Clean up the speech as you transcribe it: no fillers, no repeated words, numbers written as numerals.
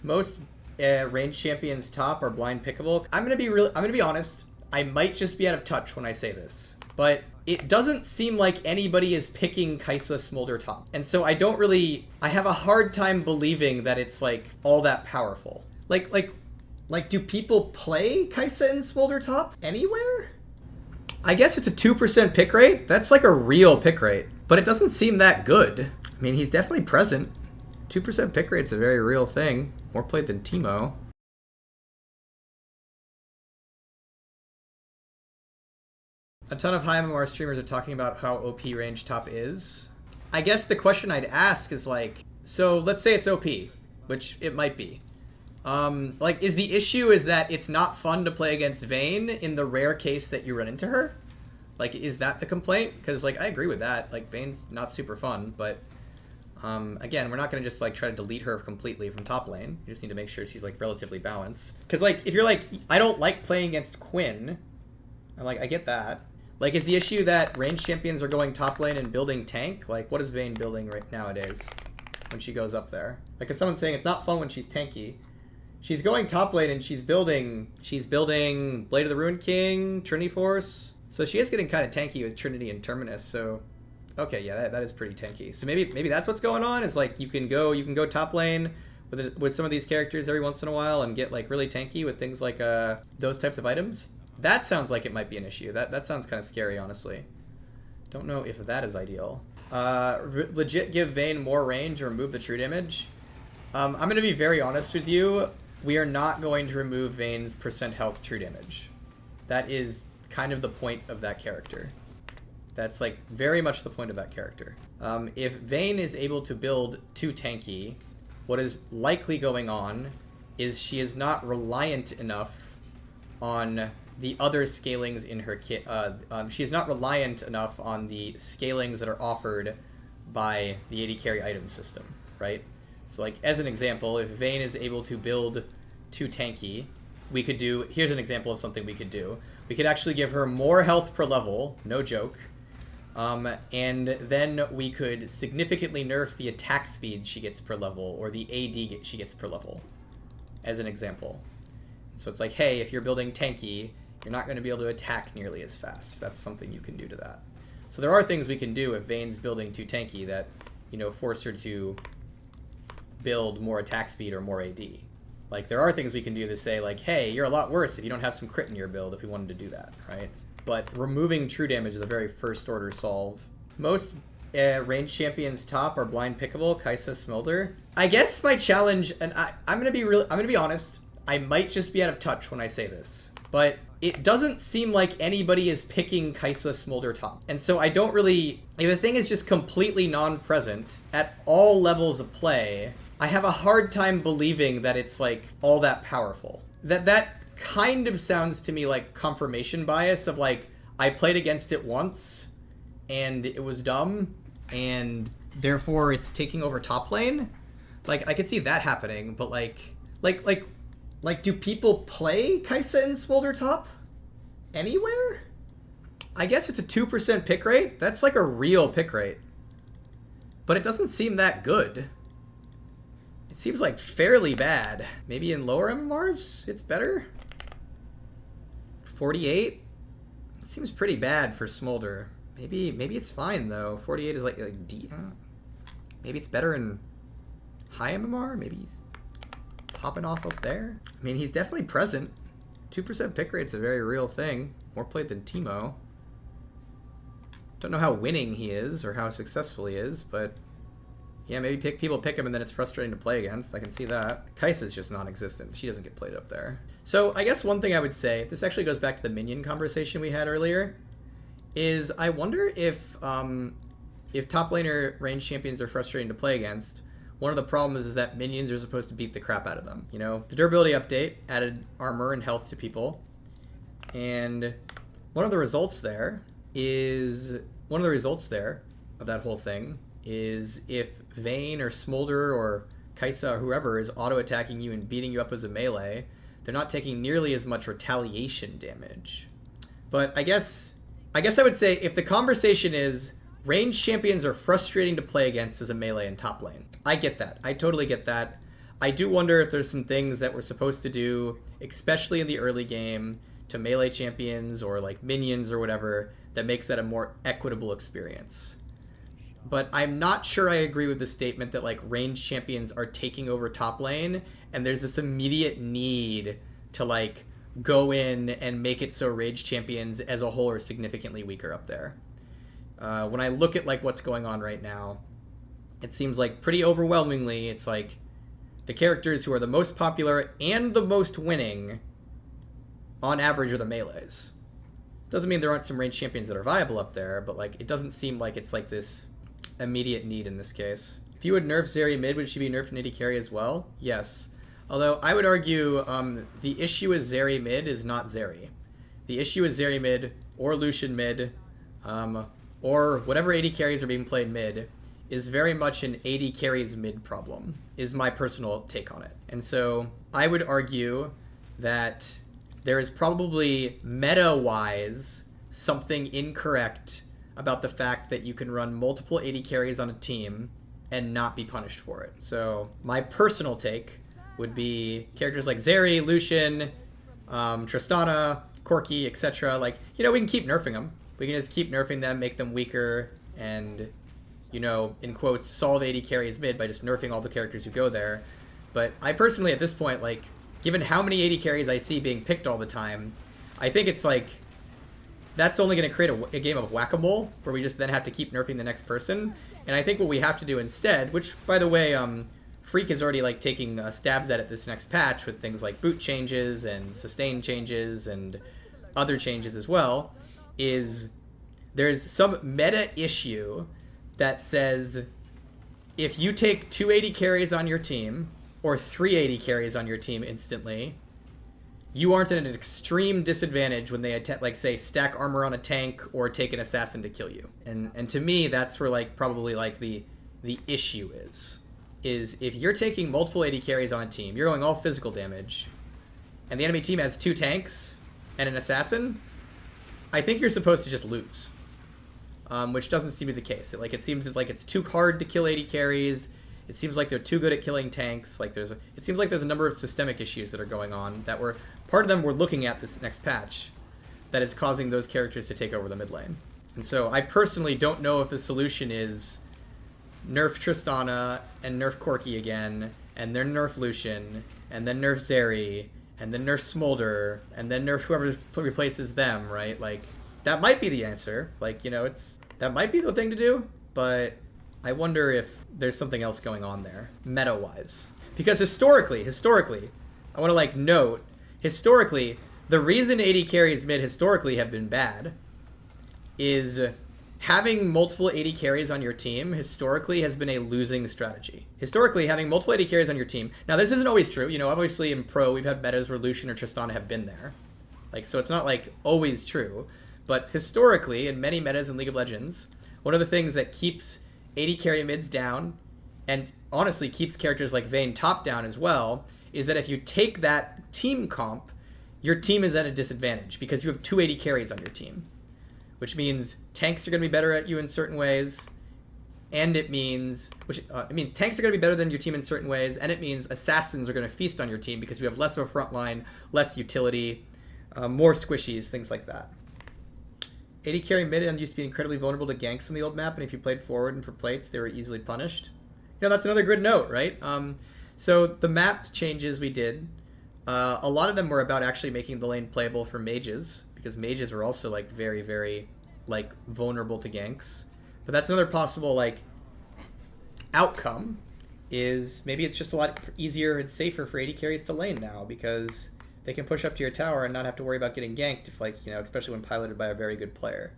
Most range champions top are blind pickable. I'm gonna be honest. I might just be out of touch when I say this, but it doesn't seem like anybody is picking Kai'Sa Smolder top. And so I have a hard time believing that it's like all that powerful. Like do people play Kai'Sa and Smolder top anywhere? I guess it's a 2% pick rate. That's like a real pick rate, but it doesn't seem that good. I mean, he's definitely present. 2% pick rate's a very real thing. More played than Teemo. A ton of high MMR streamers are talking about how OP range top is. I guess the question I'd ask is like, so let's say it's OP, which it might be. Like, is the issue is that it's not fun to play against VAYNE in the rare case that you run into her? Like, is that the complaint? Because, like, I agree with that. Like, VAYNE's not super fun, but, again, we're not going to just, like, try to delete her completely from top lane. You just need to make sure she's, like, relatively balanced. Because, like, if you're like, I don't like playing against QUINN, I'm like, I get that. Like, is the issue that range champions are going top lane and building tank? Like, what is VAYNE building right nowadays when she goes up there? Like, if someone's saying it's not fun when she's tanky, she's going top lane and she's building Blade of the Ruined King, Trinity Force. So she is getting kind of tanky with Trinity and Terminus. So, okay, yeah, that is pretty tanky. So maybe that's what's going on. Is like you can go top lane with some of these characters every once in a while and get like really tanky with things like those types of items. That sounds like it might be an issue. That sounds kind of scary, honestly. Don't know if that is ideal. Legit give VAYNE more range or remove the true damage. I'm going to be very honest with you. We are not going to remove VAYNE's % health true damage. That is kind of the point of that character. That's like very much the point of that character. If VAYNE is able to build too tanky, what is likely going on is she is not reliant enough on the other scalings in her kit. She is not reliant enough on the scalings that are offered by the AD carry item system, right? So like as an example, if VAYNE is able to build too tanky, we could do, here's an example of something we could do. We could actually give her more health per level, no joke, and then we could significantly nerf the attack speed she gets per level, or the AD she gets per level, as an example. So it's like, hey, if you're building tanky, you're not going to be able to attack nearly as fast. That's something you can do to that. So there are things we can do if VAYNE's building too tanky that, you know, force her to build more attack speed or more AD. Like, there are things we can do to say, like, hey, you're a lot worse if you don't have some crit in your build, if we wanted to do that, right? But removing true damage is a very first-order solve. Most range champions top are blind pickable, Kai'Sa, Smolder. I guess my challenge, and I'm gonna be honest, I might just be out of touch when I say this, but it doesn't seem like anybody is picking Kai'Sa Smolder top. And so I don't really, if a thing is just completely non-present at all levels of play, I have a hard time believing that it's like all that powerful. That kind of sounds to me like confirmation bias of like, I played against it once and it was dumb and therefore it's taking over top lane. Like I could see that happening, but like do people play Kai'Sa and Smolder top anywhere? I guess it's a 2% pick rate. That's like a real pick rate. But it doesn't seem that good. It seems like fairly bad. Maybe in lower MMRs it's better? 48? It seems pretty bad for Smolder. Maybe it's fine though. 48 is like deep. Maybe it's better in high MMR? Maybe he's popping off up there. I mean, he's definitely present. 2% pick rate's a very real thing. More played than Teemo. Don't know how winning he is or how successful he is, but yeah, maybe people pick him and then it's frustrating to play against. I can see that. Kai'Sa's just non-existent. She doesn't get played up there. So I guess one thing I would say, this actually goes back to the minion conversation we had earlier, is I wonder if top laner range champions are frustrating to play against. One of the problems is that minions are supposed to beat the crap out of them. You know, the durability update added armor and health to people, and one of the results there of that whole thing is if VAYNE or Smolder or Kai'Sa or whoever is auto-attacking you and beating you up as a melee, they're not taking nearly as much retaliation damage. But I guess I would say if the conversation is range champions are frustrating to play against as a melee in top lane, I get that. I totally get that. I do wonder if there's some things that we're supposed to do, especially in the early game, to melee champions or like minions or whatever, that makes that a more equitable experience. But I'm not sure I agree with the statement that like ranged champions are taking over top lane, and there's this immediate need to like go in and make it so ranged champions as a whole are significantly weaker up there. When I look at like what's going on right now, it seems like pretty overwhelmingly it's like the characters who are the most popular and the most winning on average are the melees. Doesn't mean there aren't some ranged champions that are viable up there, but like it doesn't seem like it's like this immediate need in this case. If you would nerf ZERI mid, would she be nerfed in AD carry as well? Yes. Although I would argue the issue with ZERI mid is not ZERI. The issue with ZERI mid or Lucian mid or whatever AD carries are being played mid is very much an AD carries mid problem, is my personal take on it. And so I would argue that there is probably meta-wise something incorrect about the fact that you can run multiple AD carries on a team and not be punished for it. So my personal take would be characters like ZERI, Lucian, Tristana, Corki, etc. Like, you know, we can keep nerfing them. We can just keep nerfing them, make them weaker, and, you know, in quotes, solve AD carries mid by just nerfing all the characters who go there. But I personally, at this point, like, given how many AD carries I see being picked all the time, I think it's like, that's only going to create a game of whack-a-mole, where we just then have to keep nerfing the next person. And I think what we have to do instead, which, by the way, Freak is already like taking stabs at it this next patch with things like boot changes and sustain changes and other changes as well, is there's some meta issue that says if you take 2 AD carries on your team or 3 AD carries on your team instantly, you aren't at an extreme disadvantage when they attempt, like, say, stack armor on a tank or take an assassin to kill you. And to me, that's where like probably like the issue is if you're taking multiple AD carries on a team, you're going all physical damage, and the enemy team has 2 tanks and an assassin, I think you're supposed to just lose. Which doesn't seem to be the case. It seems like it's too hard to kill AD carries. It seems like they're too good at killing tanks. It seems like there's a number of systemic issues that are going on that part of them we're looking at this next patch that is causing those characters to take over the mid lane. And so I personally don't know if the solution is nerf Tristana and nerf Corki again, and then nerf Lucian, and then nerf ZERI, and then nerf Smolder, and then nerf whoever replaces them, right? Like, that might be the answer. Like, you know, that might be the thing to do, but I wonder if there's something else going on there, meta-wise. Because historically, I want to, like, note, historically, the reason AD carries mid historically have been bad is having multiple AD carries on your team historically has been a losing strategy. Historically, having multiple AD carries on your team... Now, this isn't always true. You know, obviously in Pro, we've had metas where Lucian or Tristana have been there. Like, so it's not, like, always true. But historically, in many metas in League of Legends, one of the things that keeps AD carry mids down, and honestly keeps characters like VAYNE top down as well, is that if you take that team comp, your team is at a disadvantage because you have 2 AD carries on your team. Which means tanks are going to be better at you in certain ways, and it means tanks are going to be better than your team in certain ways, and it means assassins are going to feast on your team because you have less of a front line, less utility, more squishies, things like that. AD carry mid end used to be incredibly vulnerable to ganks on the old map, and if you played forward and for plates, they were easily punished. You know, that's another good note, right? So the map changes we did, a lot of them were about actually making the lane playable for mages, because mages were also like very, very like vulnerable to ganks. But that's another possible like outcome, is maybe it's just a lot easier and safer for AD carries to lane now because they can push up to your tower and not have to worry about getting ganked if, like, you know, especially when piloted by a very good player.